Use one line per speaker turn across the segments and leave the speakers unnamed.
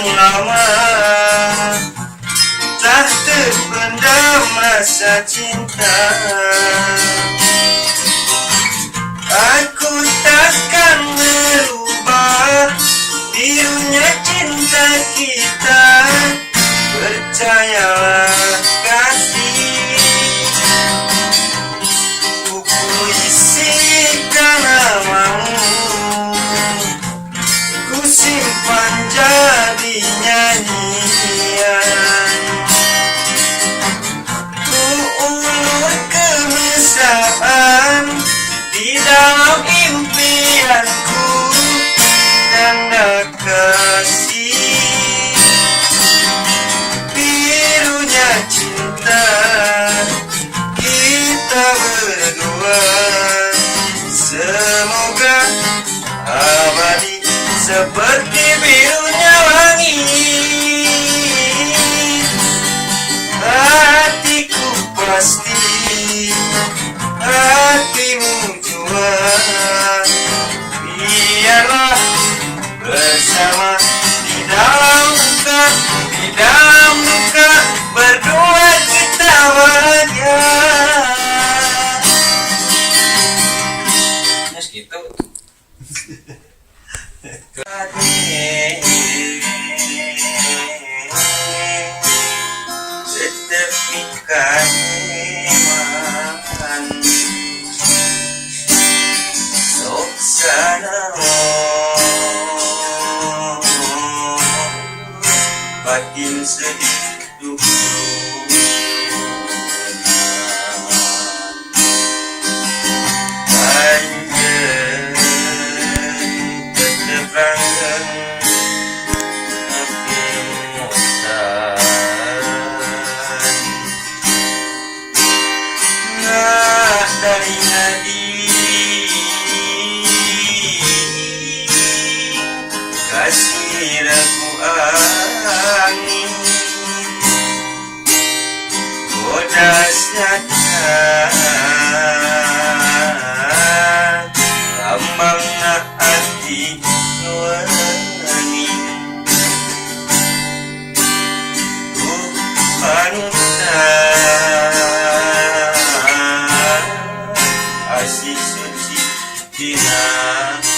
yang lama telah terpendam rasa cinta. Aku takkan merubah birunya cinta kita. Percayalah kasih, ku puisikan namamu, ku simpan jadi nyanyian. Ku ulur kemesraan di dalam impianku, tanda kasih birunya cinta kita berdua. Semoga abadi seperti birunya langit. Hatiku pasti, hatimu jua. Biarlah bersama di dalam duka, di dalam duka, berdua kita bahagia. Terus gitu. Setepikan eman sok sana batin sedih panjang keterangan kemutan nah dari nadi kasih ragu angin bodasnya lambang hati nuani panutan asih suci di hati.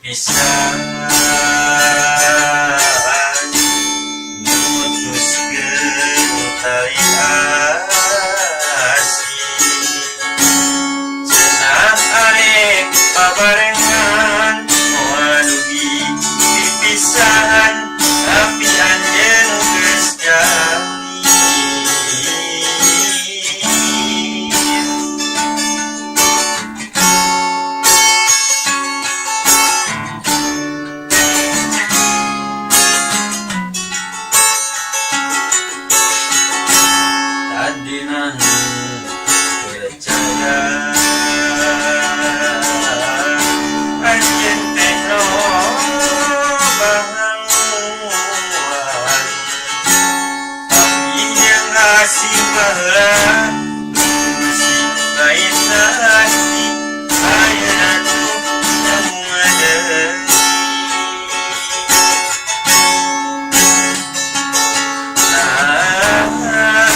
Bisa memutuskan tali asih senang arek pabarengan waduhi dipisahan tapi anjeun geus jali. Ah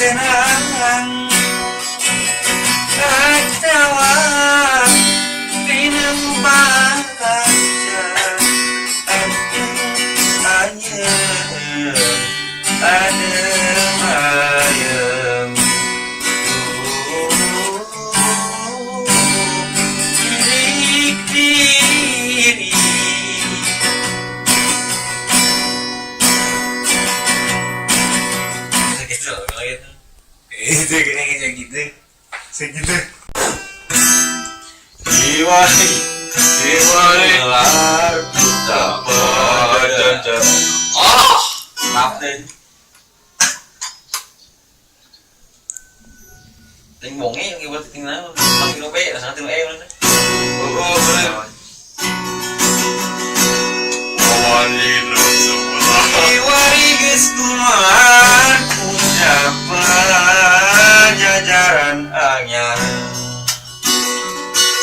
kenangan kacauan pinembahan ayem adem ayem irik diri gitu kalau gitu itu kayak gitu segitu diwari lagu tak pada maaf deh tính bóng ấy cái vật tính nó mang nó bé là sáng từ em đấy diwari keseluruhan ucapan jajaran anyar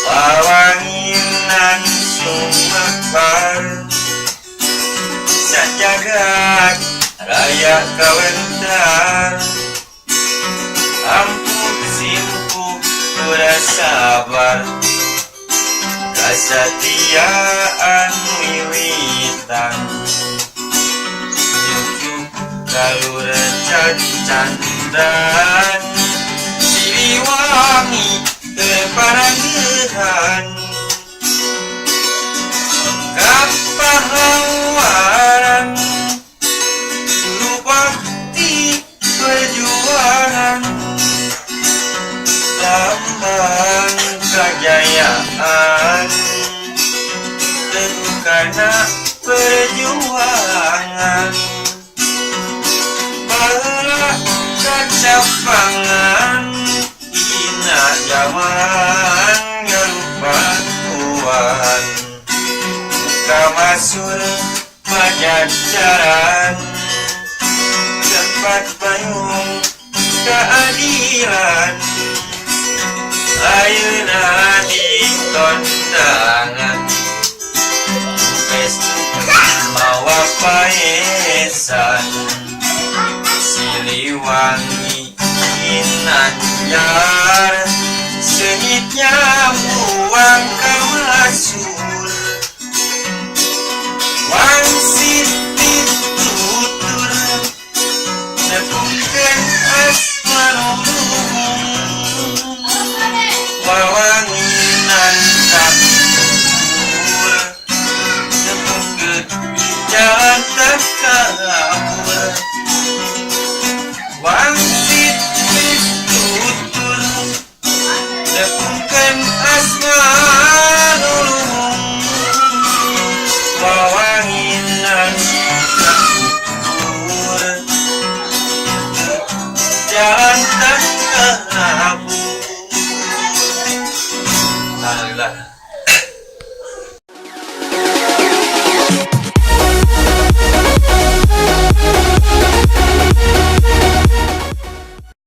lawanginan sumekar sajagat raya kawentar ampun simpu berasabar kesetiaan wiwitan nyucuk kalura candan siliwangi keparangan kepahlawanan dulu bakti perjuangan lambang kejayaan tentu karena perjuangan bala kacapangan ina zaman ngerupa tuan buka masuk pajajaran tempat payung keadilan ayeuna di kondangan mawa paesan Siliwangi Ginanjar sengitnya buang kamasur wangsit ditutur nepungkeun asmanulung wawanginan kapur nepungkeun jalan takabur wangsit ditutur nepungkeun asmanulung wawanginan kapur jalan takabur. Alhamdulillah.